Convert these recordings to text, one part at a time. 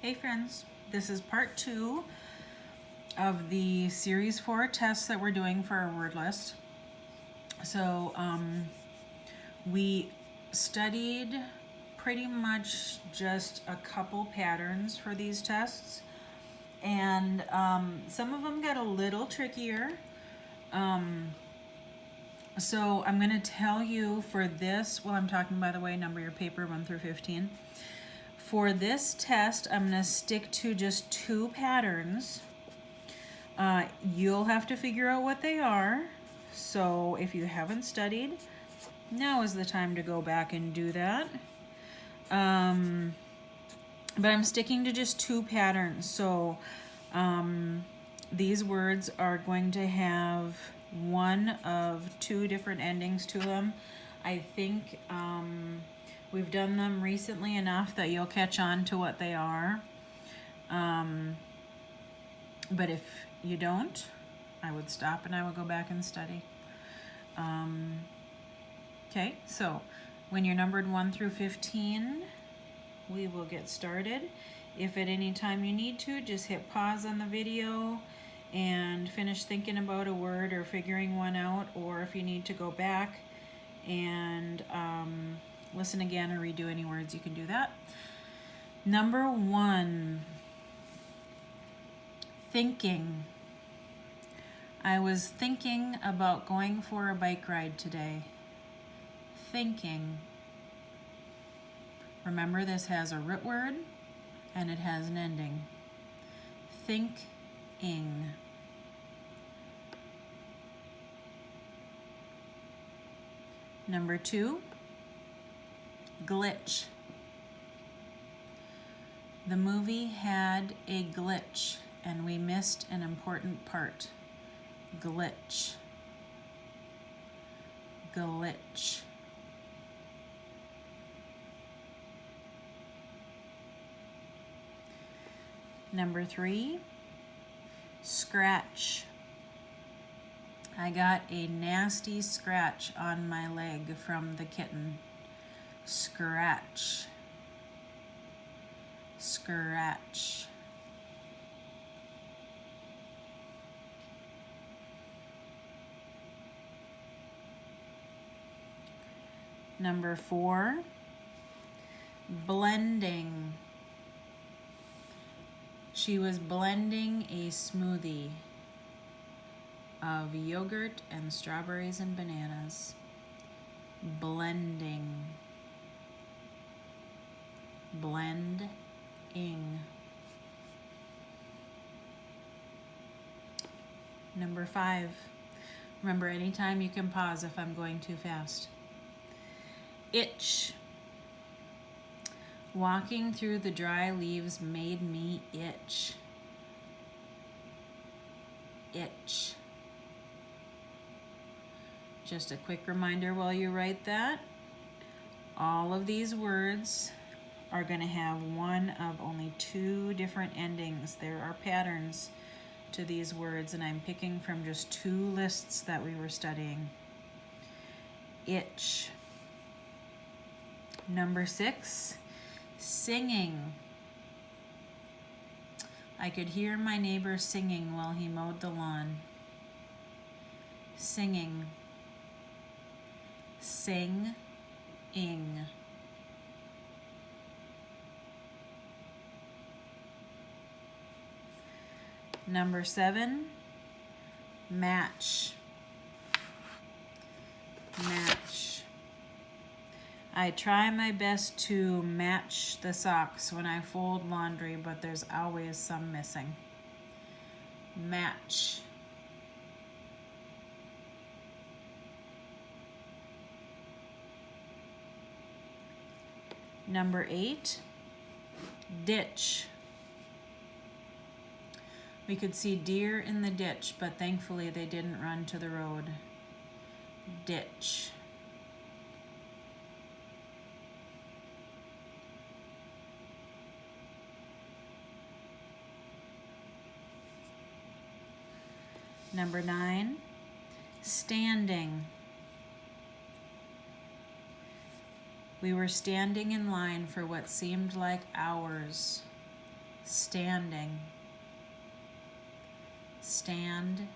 Hey friends, this is part 2 of the series 4 tests that we're doing for our word list. So we studied pretty much just a couple patterns for these tests, and some of them got a little trickier. So I'm going to tell you for this, while I'm talking, by the way, number your paper 1 through 15. For this test, I'm going to stick to just 2 patterns. You'll have to figure out what they are. So if you haven't studied, now is the time to go back and do that. But I'm sticking to just 2 patterns. So these words are going to have one of 2 different endings to them. I think we've done them recently enough that you'll catch on to what they are. But if you don't, I would stop and I would go back and study. Okay, so when you're numbered 1 through 15, we will get started. If at any time you need to, just hit pause on the video and finish thinking about a word or figuring one out, or if you need to go back and listen again or redo any words, you can do that. Number 1, thinking. I was thinking about going for a bike ride today. Thinking. Remember, this has a root word and it has an ending. Think-ing. Number 2, glitch. The movie had a glitch and we missed an important part. Glitch. Glitch. Number 3, scratch. I got a nasty scratch on my leg from the kitten. Scratch. Scratch. Number 4, blending. She was blending a smoothie of yogurt and strawberries and bananas. Blending. Blend-ing. Number 5. Remember, anytime you can pause if I'm going too fast. Itch. Walking through the dry leaves made me itch. Itch. Just a quick reminder while you write that. All of these words are going to have one of only 2 different endings. There are patterns to these words, and I'm picking from just 2 lists that we were studying. Itch. Number 6, singing. I could hear my neighbor singing while he mowed the lawn. Singing. Sing-ing. Number 7, match. Match. I try my best to match the socks when I fold laundry, but there's always some missing. Match. Number 8, ditch. We could see deer in the ditch, but thankfully they didn't run to the road. Ditch. Number 9, standing. We were standing in line for what seemed like hours. standing, stand-ing.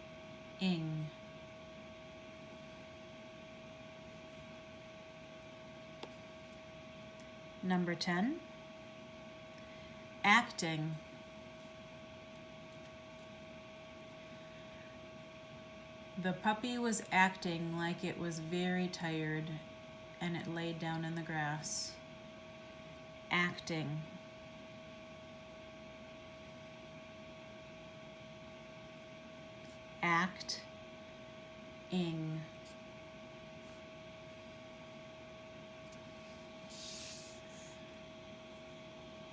Number 10, acting. The puppy was acting like it was very tired and it laid down in the grass. Acting. Act-ing.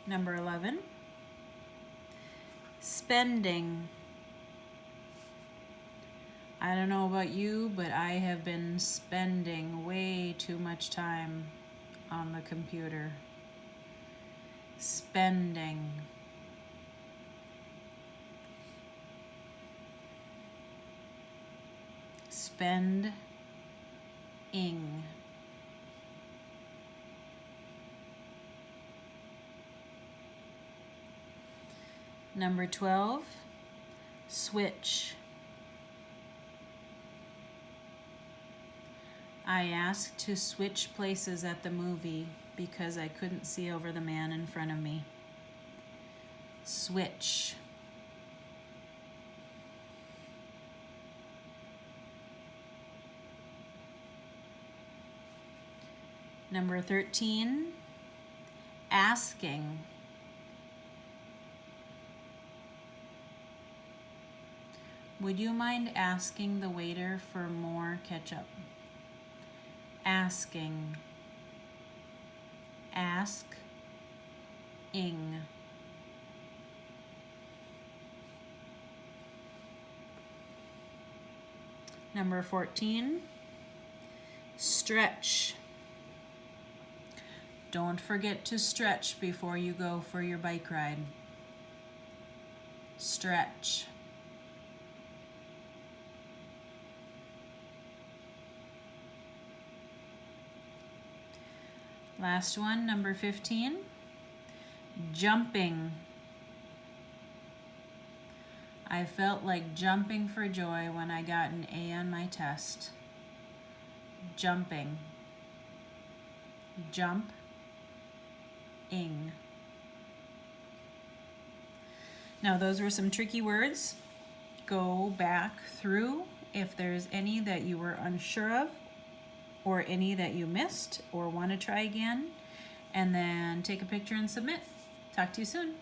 Number 11, spending. I don't know about you, but I have been spending way too much time on the computer. Spending. Spend-ing. Number 12, switch. I asked to switch places at the movie because I couldn't see over the man in front of me. Switch. Number 13, asking. Would you mind asking the waiter for more ketchup? Asking. Ask-ing. Number 14, stretch. Don't forget to stretch before you go for your bike ride. Stretch. Last one, number 15, jumping. I felt like jumping for joy when I got an A on my test. Jumping. Jump-ing. Now those were some tricky words. Go back through if there's any that you were unsure of, or any that you missed or want to try again, and then take a picture and submit. Talk to you soon.